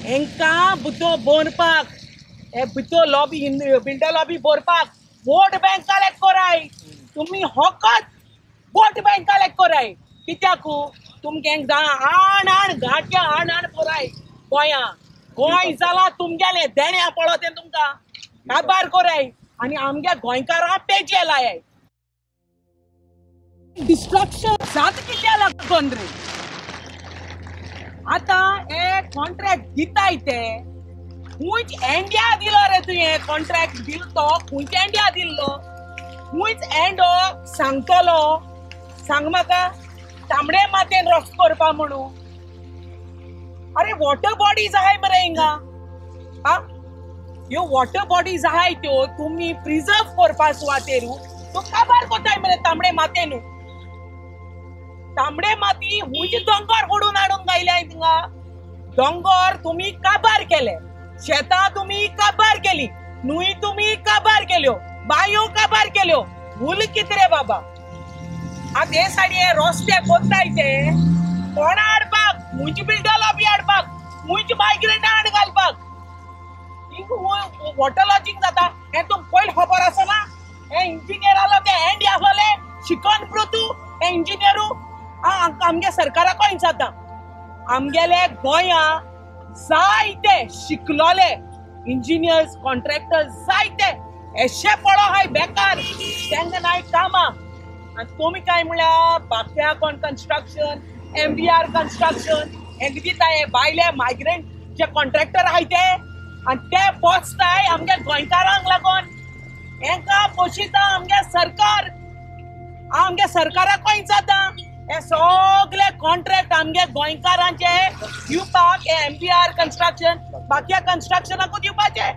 हेंका बुतो बोरपाक बुतो लॉबी बिल्डर लॉबी बोरपाक वोट बैंक कलेक्ट कोराय तुम्ही होकत वोट बैंक कलेक्ट कोराय कित्याकू तुमगे आण घाट्या आण पोराय गोंया गोंय जाला तुमगेले देण्या पळो ते तुमकां काबार कोराय आनी आमगे गोंयकारां पेजे लायाय डिस्ट्रक्शन जात कित्या लागून रे आता हे कॉन्ट्रॅक्ट दिताय ते खूंच इंडिया दिलो रे तुवें कॉन्ट्रॅक्ट दिल तो खूंच इंडिया दिल्लो खूंच एंडो सांगतलो सांग म्हाका तांबडे मातयेन रॉक्स करपा म्हणून अरे वॉटर बॉडीज आहाय मरे हिंगा हा ह्यो वॉटर बॉडीज आहाय त्यो तुम्ही प्रिजर्व करपा सुवातेरू तो काबार कोताय मरे तांबडे मातयेनू तांबडे माती हुंच दोंगर फोडून हाडून गायल्याय थिंगा दोंगर तुम्ही काबार केले शेतां तुम्ही काबार केली न्हंय तुम्ही काबार केल्यो बांयो काबार केल्यो भूल कित रे बाबा आतां हे सायडीन रस्ते कोत्ताय ते कोणा हाडपाक हुंच बिल्डर लॉबी हाडपाक हुंच मायग्रंटां हाड घालपाक वॉटर लॉजिंग जाता हे तुमकां पयलीं खबर आसना हे इंजिनियर आलो ते एंडी आसलोले शिकून तूं हे इंजिनियरू आमगे सरकाराक कोण जाता आमगेले गोंया जायते शिकलोले इंजिनियर्स कॉन्ट्रॅक्टर्स जायते एशे पळो हाय बेकार तेंका नाय कामां आनी तुमी काय म्हळ्यार बाक्या कोण कन्स्ट्रक्शन MBR कन्स्ट्रक्शन हेंका दिताय भायले मायग्रंट जे कॉन्ट्रॅक्टर आहाय ते आनी ते पोसताय आमगे गोंयकारांक लागून हेंका पोशिता आमगे सरकाराक कोण जाता हे सगळे कॉन्ट्रॅक्ट आमगे गोंयकारांचे दिवपाक हे MBR कन्स्ट्रक्शन बाकी कन्स्ट्रक्शनाकू दिवपाचे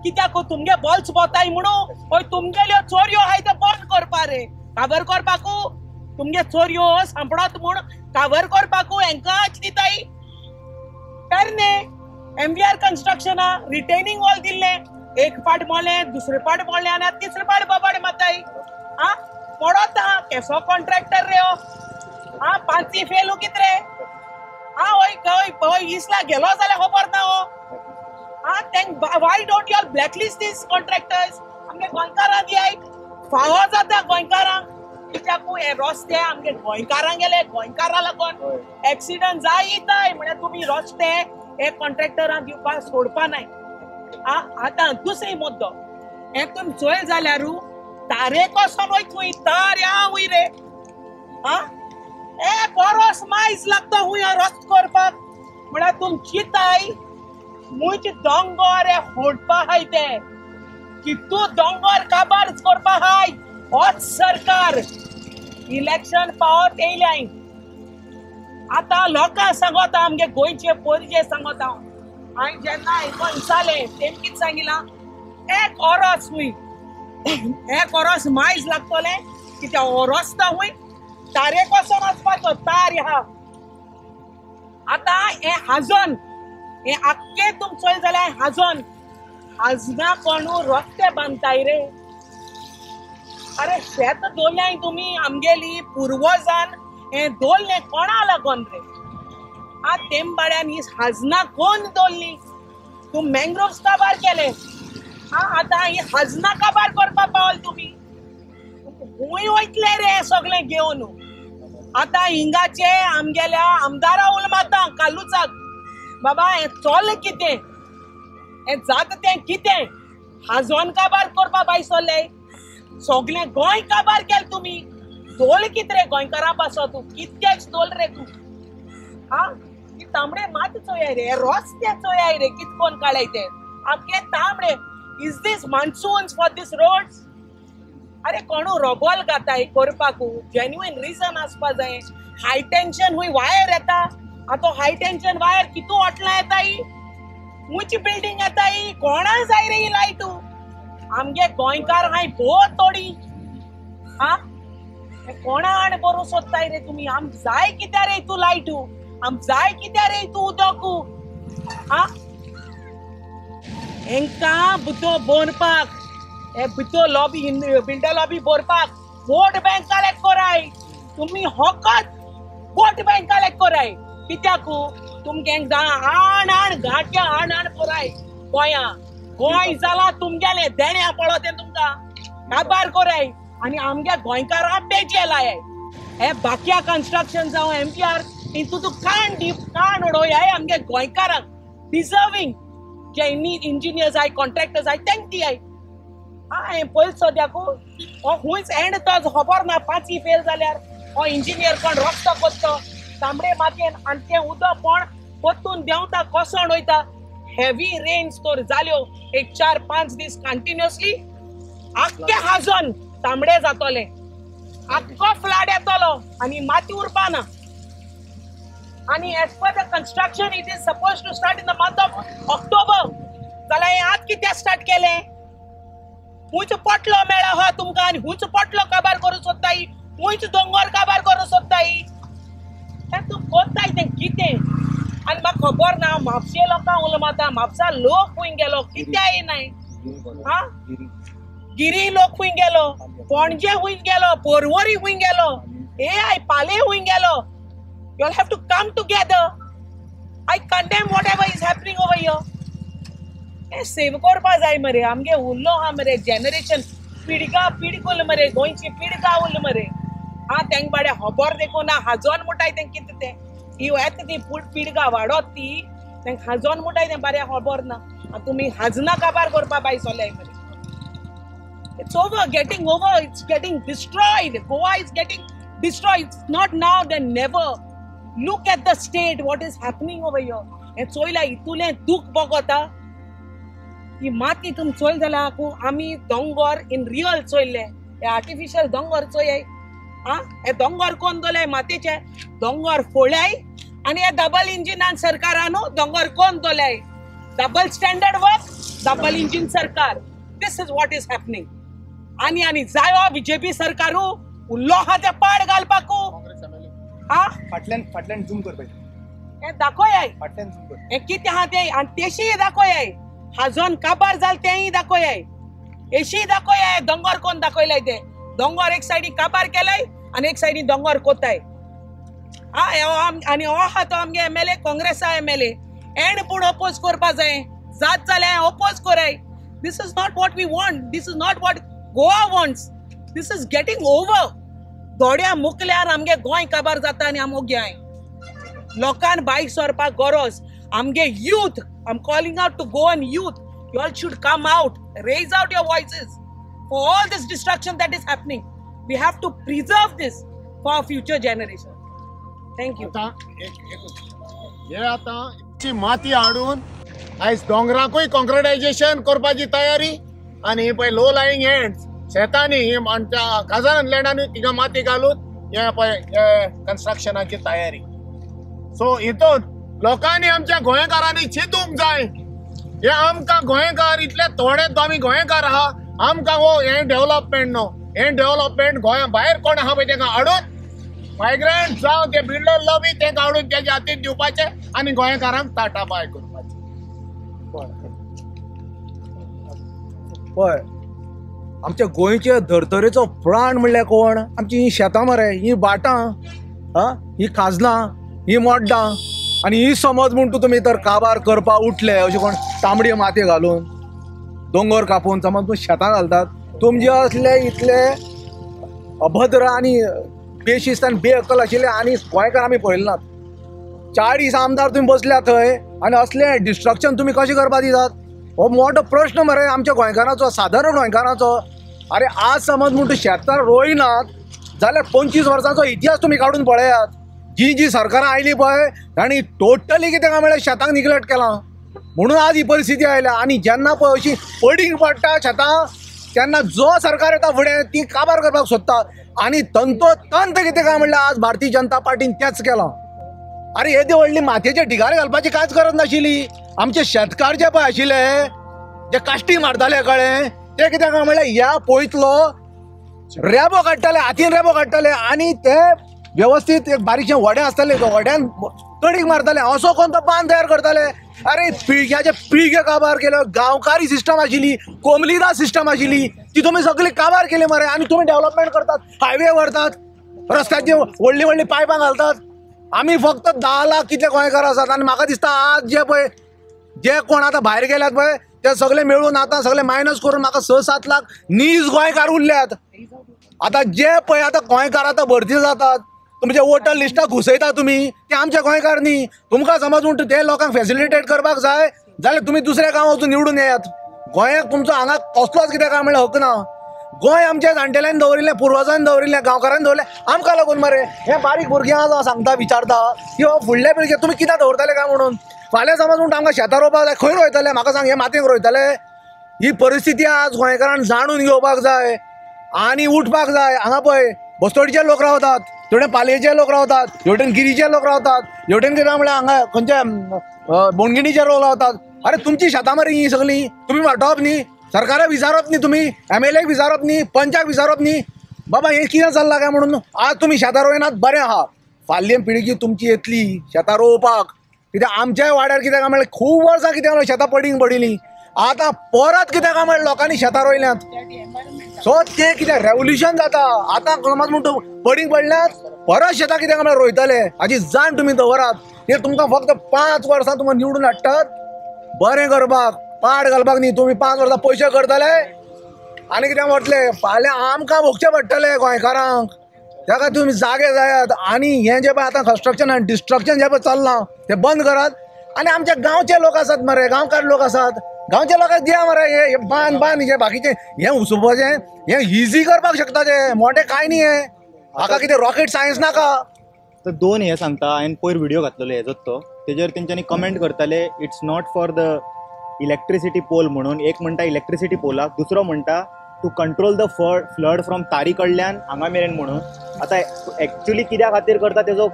कित्याक तुमगे बॉल्स बोताय म्हणून होय तुमगेल्यो चोरयो आहाय ते बंद करपा रे काबर करपाकू तुमगे चोरयो सांपडत म्हूण काबर करपाकू हेंकाच दिताय तरणे MBR कन्स्ट्रक्शना रिटेनिंग वॉल दिल्ले एक पाट मोले दुसरे पाट मोले आनी तिसरे पाट बोबाड माताय हा पडत हा केसो कॉन्ट्रॅक्टर रे हा पांची फेलू कित रे हा होय इसला गेलो जाल्यार खबर ना हो हा तेंक why don't you blacklist these contractors आमगे गोंयकारां दियाय फावो जाता गोंयकारांक कित्याकू हे रस्ते आमगे गोंयकारां गेले गोंयकारां लागून एक्सिडंट जायताय म्हळ्यार तुमी रस्ते हे कॉन्ट्रॅक्टरांक दिवपाक सोडपा नाय आतां दुसरी मुद्दो हे तुमी चोय जाल्यारू तारे कोसोन वय थंय तार या वय रे हा ए बरोस मायज लागता हुंय रस्त करपाक म्हळ्यार तुम चिताय मुंच दोंगर हे फोडपा हाय ते कितू दोंगर काबार करपा हाय होच सरकार इलेक्शन पावत येयल्याय आतां लोकांक सांगता आमगे गोंयचे पोरजे सांगता हांवें जेन्ना आयकोन विचारलें तेम कितें सांगिलां एक ओरोस हुंय एक ओरोस मायज लागतले कित्याक हो रस्तो हुंय तारे कोसोन वचपाचो तार हा आतां हे हाजोन हे आख्खे तुम चोय जाल्यार हाजना कोणू रस्ते बांदताय रे अरे शेत दोल्ल्याय तुमी आमगेली पुर्वजान हे दोल्ले कोणा लागोन रे तेंबाड्यान ही हाजना कोण दोल्ली तुम मँग्रोव्स काबार केले आतां ही हाजना काबार करपा पावल तुमी हुंय वयतले रे सगळे घेवन आतां हिंगाचे आमगेल्या आमदारा उलमाता कालुचाक बाबा हे चोल कितें हे जाता तें कितें हाजोन काबार करपा भायर सरले सगळे गोंय काबार केले तुमी दोल कित रे गोंयकारां पासो तूं कितकेच दोल रे तूं ती तांबडे मात चोयाय रे रस्ते चोयाय रे कित कोण काडय ते आमगे तांबडे is these monsoons for these roads अरे कोणू रोबोल घाताय करपाकू जेन्युइन रिजन आसपा जाय हाय टेन्शन हुंय वायर येता आतां हाय टेन्शन वायर कितू ओटलां येताय उंच बिल्डिंग येताय कोणा जाय रे ही लायटू आमगे गोंयकार हाय बहुत तोडी कोणा आड बरो सोदताय रे तुमी आम जाय कित्या रे तू लायटू आम जाय कित्या रे तू उदकू हेंका बुतो बोरपाक हे बुतो लॉबी बिल्डर लॉबी बोरपाक वोट बैंक कलेक्ट कोराय तुम्ही होकत वोट बैंक कलेक्ट कोराय कित्याकू तुमगे आण घाट काय गोंया गोंय जाला तुमगेले देण्या पळोते तुमकां काबार कोराय आनी आमगे गोंयकारां बेचे लाय हे बाकिया कन्स्ट्रक्शन जावं MPR इंतू तू कान उडोवयाय आमगे गोंयकारांक डिजर्विंग जे इंजिनियर्स आहाय कॉन्ट्रॅक्टर्स आहाय तेंक दियाय हांवें पयलीं सद्याकू हो खूंयच एंड तो खबर ना 5 फेल जाल्यार हो इंजिनियर कोण रस्तो कोत्तो तांबडे मातयेन आनी तें उदक कोण पोत्तून देंवता कोसोन वयता हेवी रेन्स तर जाल्यो एक 4-5 दीस कंटिन्युअसली आख्खे हाजोन तांबडे जातोले आख्खो फ्लड येतलो आनी माती उरपाना आनी as per the construction it is suppose to start in the month of October जाल्यार हें आत कित्याक स्टार्ट केलें हुंच पोटलो मेळ्ळो हो तुमकां आनी हुंच पोटलो काबार करूं सोदताय हुंच दोंगर काबार करूं सोदताय हें तूं कोत्ताय तें कितें आनी म्हाका खबर ना म्हापशे लोकां उलमाता म्हापसा लोक खूंय गेलो कित्याक येनाय हा गिरी लोक खूंय गेलो पणजे खूंय गेलो पर्वरी खूंय गेलो पाले खूंय गेलो you all have to come together. I condemn whatever is happening over here. हे सेव करपा जाय मरे आमगे उरलो हा मरे जनरेशन पिडीकुल मरे गोंयची पिडका उरल मरे हा तेंक बाडे खबर देखो ना हाजोन मुटाय तें कितें तें ही येता ती पिडका वाडोत ती तेंक हाजोन मुटाय तें बारे खबर ना आनी तुमी हाजना काबार करपा बाय सोल्याय मरे It's over, getting over, it's getting destroyed. Goa is getting destroyed. It's not now, then never. Look at the state, what is happening over here. हे चोयला इतुले दुख बगता ही माती तुम चोयल जाल्या को आमी दोंगर इन रियल चोयले हे आर्टिफिशियल दोंगर चोयाय हे दोंगर कोण दोले मातीचे दोंगर फोळ्याय आनी हे डबल इंजिनान सरकारानो दोंगर कोण दोल्याय double standard work double engine सरकार this is what is happening आनी जायो BJP सरकारू उल्लो हा ते पाड घालपाकू फाटल्यान झूम कर हे दाखोयाय फाटल्यान झूम कर हे कितें आहा तें आनी तेशी दाखोयाय हाजोन काबार जाल तेंय दाखोयाय एशी दाखोयाय दोंगर कोण दाखयलाय ते दोंगर एक सायडी काबार केलाय आनी एक सायडी दोंगर कोताय आनी हो आहा तो आमगे MLA काँग्रेसा MLA एंड पूण ओपोज करपा जाय जात जाल्यार ओपोज कोराय this is not what we want this is not what Goa wants this is getting over दोड्या मुकल्यार आमगे गोंय काबार जाता आनी आम ओग्याय लोकांन बायक सोरपाक गरज आमगे youth I am calling out to Goan youth you all should come out raise out your voices for all this destruction that is happening we have to preserve this for our future generation thank you हे आतां माती हाडून आयज दोंगराकूय कॉन्क्रिटायजेशन करपाची तयारी आनी हे पळय लो लायिंग एंड्स शेतांनी खाजन लँडांनी तिका माती घालून हे पळय कन्स्ट्रक्शनाची तयारी सो हितून लोकांनी आमच्या गोंयकारांनी चिंतूंक जाय हे आमकां गोंयकार इतले थोडे आमी गोंयकार आहा आमकां हो हे डेव्हलपमेंट न्हू हे डेव्हलपमेंट गोंया भायर कोण आहा पळय तेका हाडून मायग्रंट जावं ते बिल्डर लॉबी तेका हाडून तेच्या हातीन दिवपाचे आनी गोंयकारांक टाटा बाय करपाचे पळय आमच्या गोंयचे धर्तरेचो प्राण म्हणल्यार कोण आमची ही शेतां मरे ही भाटां ही खाजनां ही मोड्डां आनी ही समज म्हूण तूं तुमी तर काबार करपा उठले अशें कोण तांबडी माती घालून दोंगर कापून समज तूं शेतां घालतात तुमचे असले इतले अभद्र आनी बेशिस्त आनी बेअक्कल आशिल्ले आनी गोंयकार आमी पळयले नात 40 आमदार तुमी बसल्या थंय आनी असले डिस्ट्रक्शन तुमी कशें करपा दितात हो मोठो प्रश्न मरे आमच्या गोंयकारांचो सादारण गोंयकारांचो अरे आज समज म्हूण तूं शेतां रोयनात जाल्यार 25 वर्सांचो इतिहास तुमी काडून पळयात जी सरकारां आयली पळय तांणी टोटली कितें काय म्हळ्यार शेतांक निग्लेक्ट केलां म्हणून आज ही परिस्थिती आयल्या आनी जेन्ना पळय अशी पडींग पडटा शेतां तेन्ना जो सरकार येता फुडें ती काबार करपाक सोदता आनी तंतोतंत कितें काय म्हणल्यार आज भारतीय जनता पार्टीन तेंच केलां अरे येदी व्हडली मातयेचे ढिगारे घालपाची कांयच गरज नाशिल्ली आमचे शेतकार जे पळय आशिल्ले जे काश्टी मारताले कळ्ळें ते कितें काय म्हणल्यार ह्या पळयतलो रेबो काडटाले हातीन रेबो काडटाले आनी ते व्यवस्थीत एक बारीकशें व्हडें आसतालें व्हड्यान तडीक मारताले असो कोण तो बांद तयार करताले अरे पिळग्याचे पिळगे काबार केले गांवकारी सिस्टम आशिल्ली कोमलीदास सिस्टम आशिल्ली ती तुमी सगळी काबार केली मरे आनी तुमी डेव्हलपमेंट करतात हायवे व्हरतात रस्त्याची व्हडली व्हडली पायपां घालतात आमी फक्त 10 लाख कितले गोंयकार आसात आनी म्हाका दिसता आज जे पळय जे कोण आता भायर गेल्यात पळय ते सगळे मिळून आता सगळे मायनस करून म्हाका 6-7 लाख नीज गोंयकार उरल्यात. आता जे पळय आता गोंयकार आता भरती जातात तुमचे वोटर लिस्टाक घुसयता तुम्ही ते आमचे गोंयकार न्ही. तुमकां समज म्हणटा ते लोकांक फॅसिलिटेट करपाक जाय जाल्यार तुम्ही दुसऱ्या गांवां वचून निवडून येयात. गोंयाक तुमचो हांगा कसलोच कितें काय म्हणल्यार हक ना. गोंय आमच्या जाणटेल्यांनी दवरिल्लें पुर्वजांनी दवरिल्लें गांवकारांनी दवरलें आमकां लागून मरे हे बारीक भुरग्यांक जो सांगता विचारता की हो फुडले पिळगे तुमी कित्याक दवरतले काय म्हणून. फाल्यां समज म्हणटा आमकां शेतां रोवपाक जाय खंय रोयतले म्हाका सांग हे मातयेक रोयतले. ही परिस्थिती आज गोंयकारांनी जाणून घेवपाक जाय आनी उठपाक जाय. हांगा पळय बस्तोडीचे लोक रावतात थोडे पालयेचे लोक रावतात हेवटेन गिरीचे लोक रावतात हेवटेन कितें म्हळ्यार हांगा खंयचे बोणगिणीचे लोक रावतात. अरे तुमची शेतां मरे ही सगळीं तुमी वांटप न्ही सरकाराक विचारप न्ही तुमी MLAक विचारप न्ही पंचाक विचारप न्ही बाबा हे कितें चल्लां काय म्हणून. आज तुमी शेतां रोयनात बरें आहा फाटली पिळगी तुमची येतली शेतां रोवपाक कित्याक आमच्याय वाड्यार कित्याक काय म्हणल्यार खूब वर्सां कित्याक म्हणल्यार शेतां पडिल्लीं आतां परत कित्याक काय म्हणल्यार लोकांनी शेतां रोयल्यांत. सो ते कितें रेवल्युशन जाता आतां समज म्हणटा पडींग पडल्यात परत शेतां कित्याक काय म्हणल्यार रोयतले हाची जाण तुमी दवरात. हे तुमकां फक्त 5 वर्सां तुमकां निवडून हाडटात बरें करपाक पाड घालपाक न्ही. तुमी 5 वर्सां पयशे करतले आनी कितें म्हटले फाल्यां आमकां भोगचें पडटलें गोंयकारांक. ताका तुमी जागे जायात आनी हें जें पळय आतां कन्स्ट्रक्शन आनी डिस्ट्रक्शन जें पळय चल्लां तें बंद करात आनी आमचे गांवचे लोक आसात मरे गांवकार लोक आसात गांवच्या लोकांक दिया मरे हे बांद हे बाकीचे हे उसोवपाचें हे इजी करपाक शकता ते मोठे काय न्ही. हे हाका कितें रॉकेट सायन्स नाका. तर 2 हे सांगता हांवें पयर व्हिडिओ घातलेलो हेजोच तो तेजेर तेंच्यांनी कमेंट करताले it's not for the electricity pole म्हणून. एक म्हणटा इलेक्ट्रिसिटी पोलाक दुसरो म्हणटा to control the flood from तारी कडल्यान हांगा मेरेन म्हणून. आतां एक्चुअली कित्या खातीर करता तेजो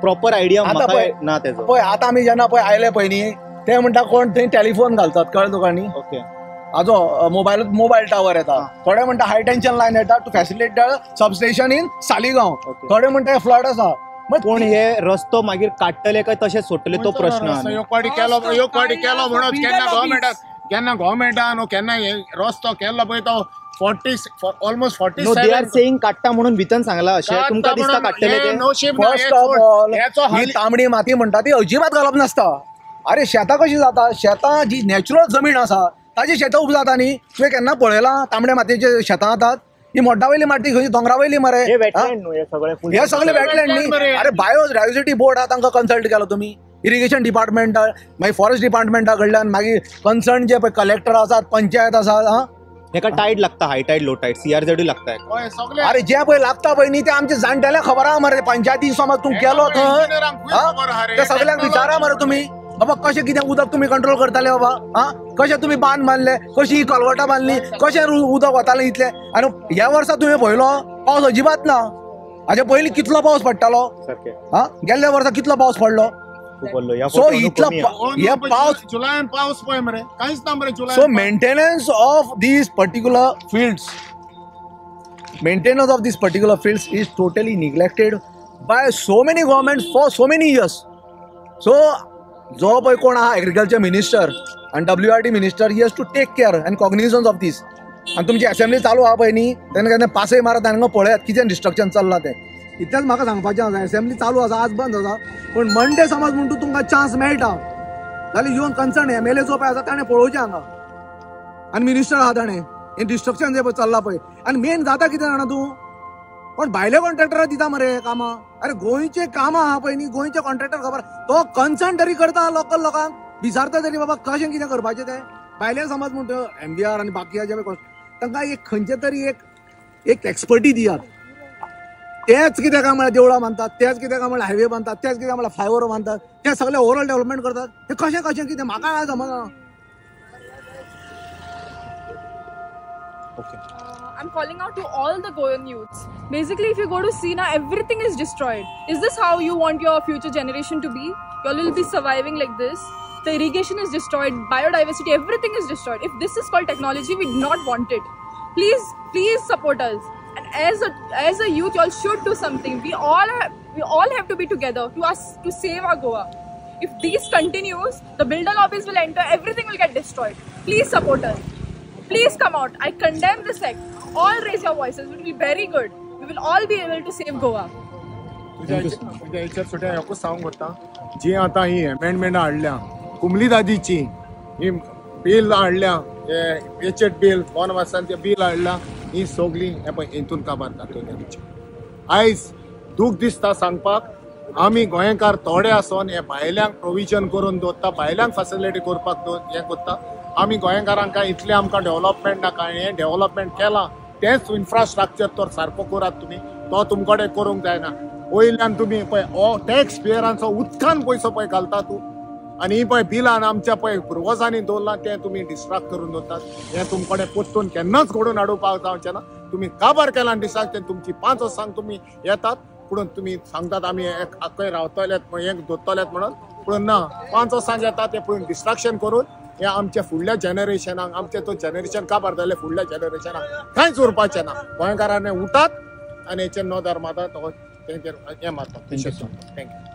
प्रॉपर आयडिया म्हाका ना तेजो. पळय आतां आमी जेन्ना पळय आयले पळय न्ही ते म्हणटा कोण थंय टेलिफोन घालतात कळ्ळें तुका न्ही. ओके हाजो मोबायल टावर येता थोडे म्हणटा हाय टेन्शन लायन येता to facilitate substation in Saligao थोडे म्हणटा फ्लड आसा. पूण हे रस्तो मागीर काडटले काय तशेंच सोडटले तो प्रश्न. एक फावटी केलो म्हणून केन्ना गव्हर्मेंटान केन्ना रस्तो केल्लो पळय तो 40 दे आर सेइंग काडटा म्हणून भितन सांगला अशें तुमकां दिसता काडटले ते. फर्स्ट ऑफ ऑल ही तांबडी माती म्हणटा ती अजिबात घालप नासता. अरे शेतां कशी जाता शेतां जी नॅचरल जमीन आसा ताजी शेतां उपजाता न्ही. तुवें केन्ना पळयलां तांबड्या मातयेचे शेतां जातात ही मोड्डा वयली माती खंयची दोंगरा वयली मरे हे सगळे वेटलँड न्ही. अरे बायोडायवर्सिटी बोर्ड आहा तांकां कन्सल्ट केलो तुमी इरिगेशन डिपार्टमेंटा मागीर फॉरेस्ट डिपार्टमेंटा कडल्यान मागीर कन्सर्न जे पळय कलेक्टर आसात पंचायत आसा हेका टायड लागता हाय टायड लो टायड CRZ लागता. अरे जे पळय लागता पळय न्ही ते आमचे जाणटेल्यांक खबर आहा मरे पंचायती समज तूं केलो थंय ते सगळ्यांक विचारा मरे तुमी बाबा कशें कितें उदक तुमी कंट्रोल करताले बाबा कशें तुमी बांद बांदले कशी कलवटां बांदली कशें उदक वतालें इतलें. आनी ह्या वर्सा तुवें पळयलो पावस अजिबात ना. हाचे पयलीं कितलो पावस पडटालो गेल्ल्या वर्सा कितलो पावस पडलो. सो इतलो हे पावस जुलयान पावस पळय मरे कांयच ना मरे जुलय. So maintenance of this particular fields is totally neglected by so many governments for so many years. So जो पळय कोण आहा एग्रीकल्चर मिनिस्टर आनी WRT minister he has to take care and cognizance of these. आनी तुमची assembly चालू आहा पळय न्ही तेन्ना केन्ना पासय मारत हांगा पळयात कितें डिस्ट्रक्शन चल्लां तें. इतलेंच म्हाका सांगपाचें आसा असेंब्ली चालू आसा आज बंद आसा पूण मंडे समज म्हणटा तुमकां चान्स मेळटा जाल्यार येवन कन्सर्न MLA जो पळय आसा ताणें पळोवचें हांगा आनी मिनिस्टर आहा ताणें हें डिस्ट्रक्शन जें पळय चल्लां पळय. आनी मेन जाता कितें जाणा तूं पण भायले कॉन्ट्रॅक्टराक दिता मरे कामां. अरे गोंयचे कामां आहा पळय न्ही गोंयचे कॉन्ट्रॅक्टर खबर तो कन्सर्न तरी करता लोकल लोकांक विचारता तरी बाबा कशें कितें करपाचें तें. भायले समज म्हणटा MBR आनी बाकी जे तांकां एक खंयचे तरी एक एक्सपर्टी दियात. तेच कितें काय म्हळ्यार देवळां बांदतात तेच कितें काय म्हळ्यार हायवे बांदतात तेच कितें म्हळ्यार फ्लायओवर बांदतात ते सगळे ओवरऑल डेव्हलपमेंट करतात. हे कशें कितें म्हाका समजना. I'm calling out to all the Goan youths. Basically, if you go to see now, everything is destroyed. Is this how you want your future generation to be? You all will be surviving like this. The irrigation is destroyed, biodiversity, everything is destroyed. If this is called technology, we do not want it. Please support us. And as a youth, you all should do something. We all have to be together to save our Goa. If this continues, the builder lobbies will enter, everything will get destroyed. Please support us. Please come out. I condemn this act. All raise your voices. It will be very good. We will all be able to save Goa. तुझ्या हेचेर सुद्दां एकूच सांगूंक वता जी आतां ही अमेंडमेंटां हाडल्या कुमली दादीची ही bill हाडल्या हे पेचेट bill 1 वर्सांचे बिल हाडल्या ही सगळी हे पळय हितून काबार जातली आयज दूख दिसता सांगपाक आमी गोंयकार थोडे आसोन हे भायल्यांक प्रोविजन करून दवरता भायल्यांक फॅसिलिटी करपाक हे करता आमी गोंयकारांक काय इतले आमकां डेव्हलपमेंट नाका हे डेव्हलपमेंट केलां तेच इन्फ्रास्ट्रक्चर तर सारको करात तुमी तो तुमकडे करूंक जायना वयल्यान तुमी पळय हो टॅक्स पेयरांचो उदकान पयसो पळय घालता तूं आनी ही पळय बिलान आमच्या पळय पुर्वजांनी दवरलां तें तुमी डिस्ट्रॅक्ट करून दवरतात हें तुमकडे पोत्तून केन्नाच घडोवन हाडोवपाक जावचें ना तुमी काबार केलां डिस्ट्रॅक्ट तें तुमची 5 वर्सांक तुमी येतात पुणून तुमी सांगतात आमी खंय रावतलेत हें दवरतलेत म्हणून पुणून ना 5 वर्सांक येतात ते पुणून डिस्ट्रॅक्शन करून हे आमच्या फुडल्या जनरेशनाक आमचे तो जनरेशन काबार जाले फुडल्या जनरेशनाक कांयच उरपाचें ना गोंयकारांनी उठात आनी हेचेर नोंदर मातात हें मारतात थँक्यू